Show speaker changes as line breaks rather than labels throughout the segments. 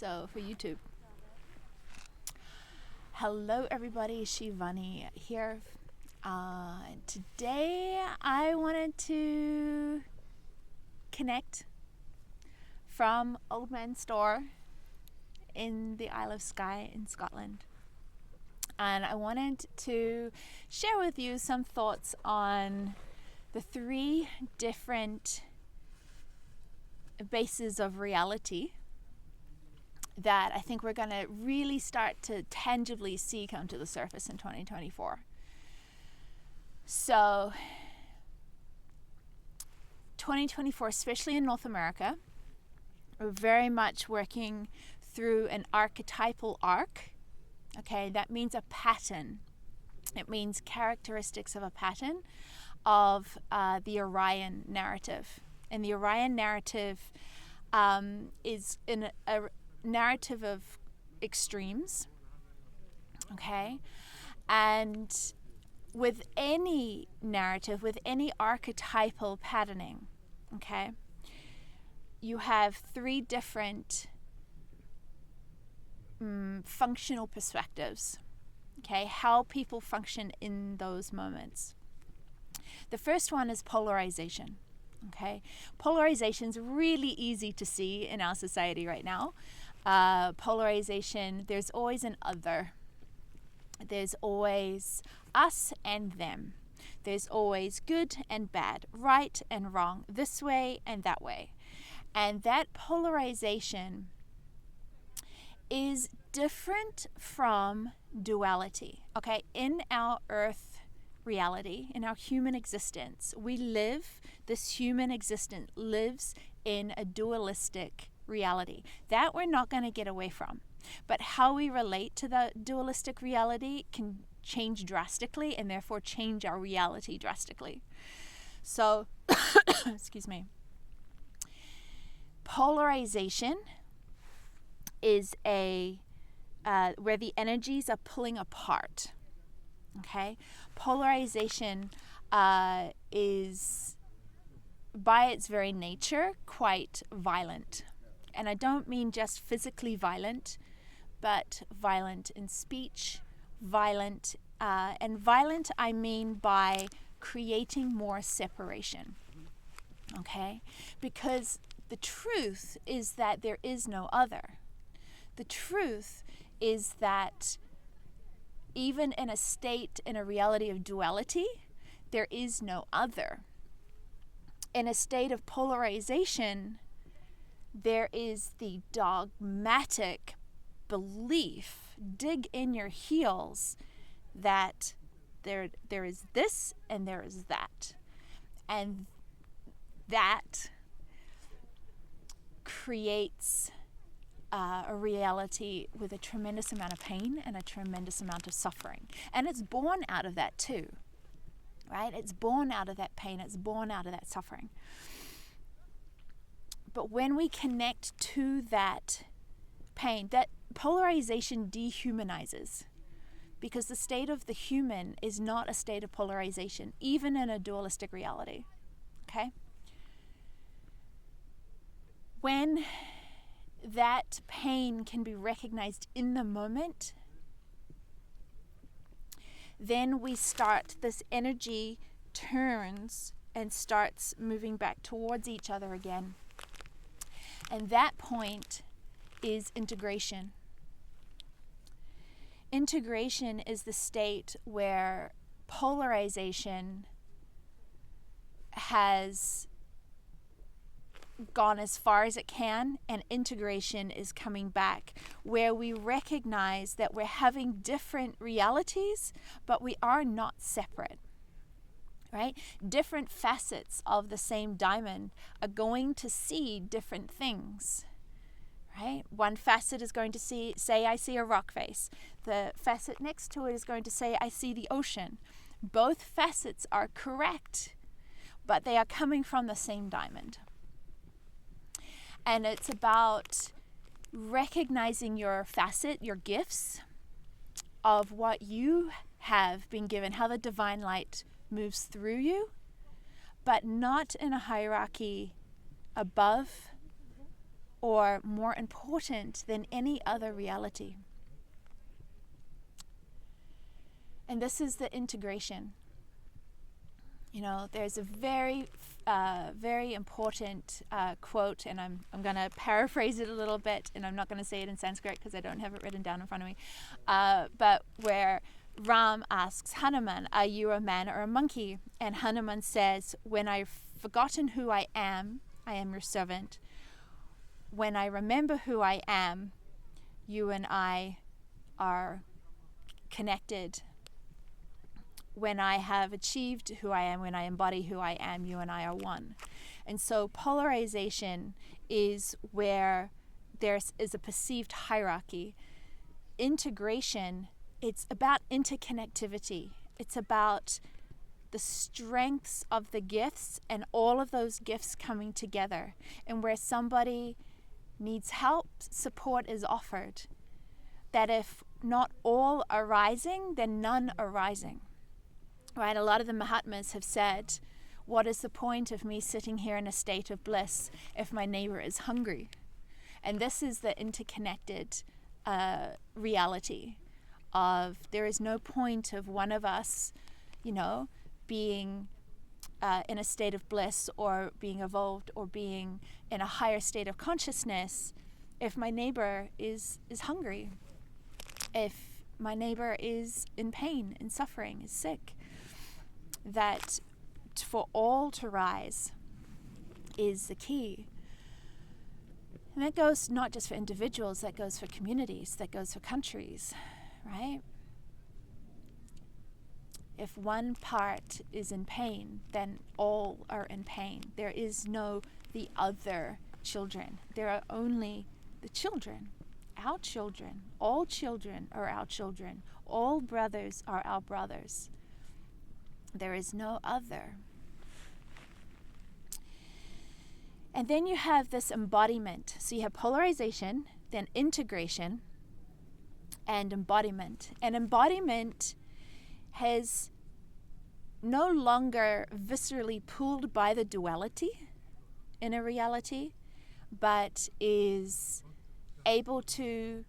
so for YouTube. Hello everybody, Shivani here. Today I wanted to connect from Old Man's Store in the Isle of Skye in Scotland. And I wanted to share with you some thoughts on the three different bases of reality that I think we're going to really start to tangibly see come to the surface in 2024. So 2024, especially in North America, we're very much working through an archetypal arc. Okay, that means a pattern. It means characteristics of a pattern of the Orion narrative. And the Orion narrative is in a narrative of extremes. Okay, and with any narrative, with any archetypal patterning, okay, you have three different functional perspectives, okay, how people function in those moments. The first one is polarization, okay. Polarization is really easy to see in our society right now. Polarization, there's always an other. There's always us and them. There's always good and bad, right and wrong, this way and that way. And that polarization is different from duality. Okay, in our earth reality, in our human existence, this human existence lives in a dualistic reality that we're not going to get away from. But how we relate to the dualistic reality can change drastically and therefore change our reality drastically. So, excuse me. Polarization is where the energies are pulling apart. Okay, polarization is by its very nature quite violent, and I don't mean just physically violent, but violent in speech, violent I mean by creating more separation. Okay, because the truth is that there is no other. The truth is that even in a reality of duality, there is no other. In a state of polarization, there is the dogmatic belief, dig in your heels, that there is this and there is that. And that creates a reality with a tremendous amount of pain and a tremendous amount of suffering. And it's born out of that too, right? It's born out of that pain. It's born out of that suffering. But when we connect to that pain, that polarization dehumanizes, because the state of the human is not a state of polarization, even in a dualistic reality. Okay? When that pain can be recognized in the moment, then this energy turns and starts moving back towards each other again. And that point is integration. Integration is the state where polarization has gone as far as it can, and integration is coming back, where we recognize that we're having different realities, but we are not separate. Right? Different facets of the same diamond are going to see different things. Right? One facet is going to say, I see a rock face. The facet next to it is going to say, I see the ocean. Both facets are correct, but they are coming from the same diamond. And it's about recognizing your facet, your gifts of what you have been given, how the divine light moves through you, but not in a hierarchy above or more important than any other reality. And this is the integration. There's a very important quote, and I'm going to paraphrase it a little bit, and I'm not going to say it in Sanskrit because I don't have it written down in front of me, but where Ram asks Hanuman, "Are you a man or a monkey?" And Hanuman says, "When I've forgotten who I am your servant. When I remember who I am, you and I are connected. When I have achieved who I am, when I embody who I am, you and I are one." And so polarization is where there is a perceived hierarchy. Integration, it's about interconnectivity. It's about the strengths of the gifts and all of those gifts coming together. And where somebody needs help, support is offered. That if not all are rising, then none are rising. Right? A lot of the Mahatmas have said, what is the point of me sitting here in a state of bliss if my neighbor is hungry? And this is the interconnected reality of there is no point of one of us, being in a state of bliss or being evolved or being in a higher state of consciousness if my neighbor is hungry, if my neighbor is in pain and suffering, is sick. That for all to rise is the key. And that goes not just for individuals, that goes for communities, that goes for countries, right? If one part is in pain, then all are in pain. There is no the other children. There are only the children, our children. All children are our children. All brothers are our brothers. There is no other. And then you have this embodiment. So you have polarization, then integration, and embodiment. And embodiment has no longer viscerally pulled by the duality in a reality, but is able to,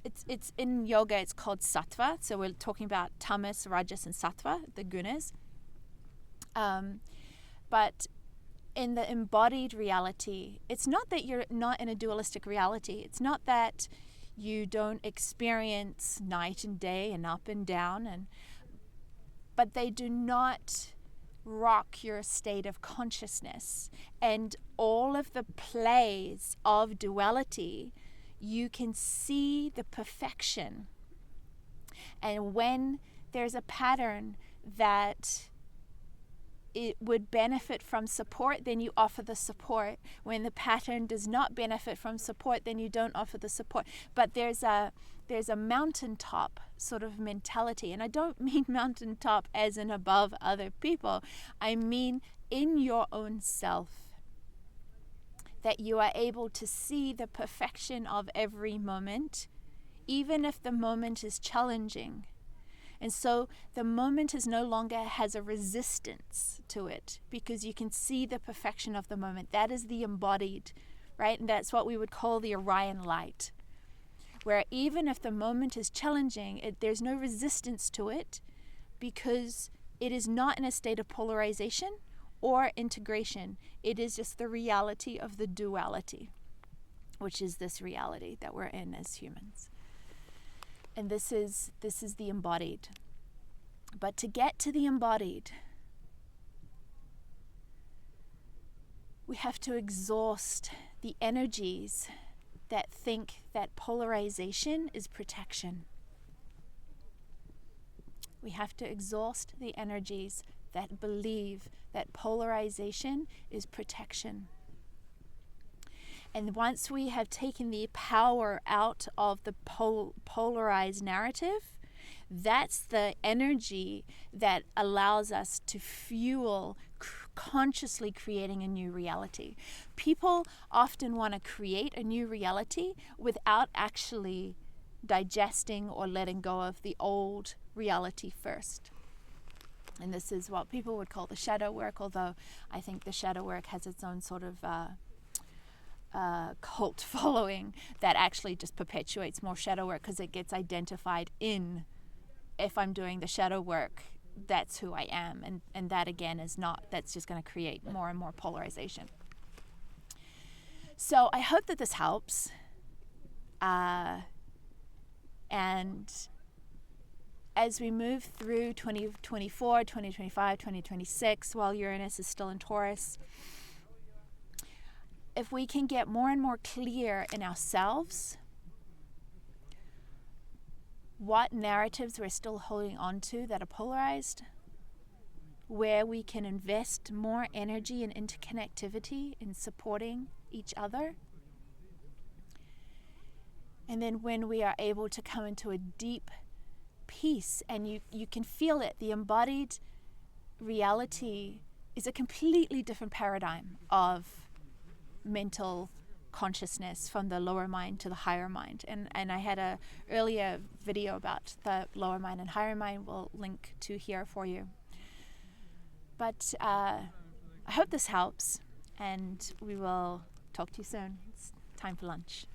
it's in yoga, it's called sattva. So we're talking about tamas, rajas, and sattva, the gunas. But in the embodied reality, it's not that you're not in a dualistic reality. It's not that you don't experience night and day and up and down, but they do not rock your state of consciousness. And all of the plays of duality, you can see the perfection. And when there's a pattern that it would benefit from support, then you offer the support. When the pattern does not benefit from support, then you don't offer the support. But there's a mountaintop sort of mentality. And I don't mean mountaintop as in above other people. I mean in your own self. That you are able to see the perfection of every moment, even if the moment is challenging. And so the moment is no longer has a resistance to it because you can see the perfection of the moment. That is the embodied, right? And that's what we would call the Orion light, where even if the moment is challenging, there's no resistance to it because it is not in a state of polarization or integration. It is just the reality of the duality, which is this reality that we're in as humans. And this is the embodied. But to get to the embodied, we have to exhaust the energies that think that polarization is protection. We have to exhaust the energies that believe that polarization is protection. And once we have taken the power out of the polarized narrative, that's the energy that allows us to fuel consciously creating a new reality. People often want to create a new reality without actually digesting or letting go of the old reality first. And this is what people would call the shadow work, although I think the shadow work has its own sort of cult following that actually just perpetuates more shadow work because it gets identified in, if I'm doing the shadow work, that's who I am. And that again is not, that's just going to create more and more polarization. So I hope that this helps. And as we move through 2024, 2025, 2026, while Uranus is still in Taurus, if we can get more and more clear in ourselves what narratives we're still holding on to that are polarized, where we can invest more energy and interconnectivity in supporting each other, and then when we are able to come into a deep peace, and you can feel it, the embodied reality is a completely different paradigm of mental consciousness from the lower mind to the higher mind. And I had a earlier video about the lower mind and higher mind. We'll link to here for you. But I hope this helps, and we will talk to you soon. It's time for lunch.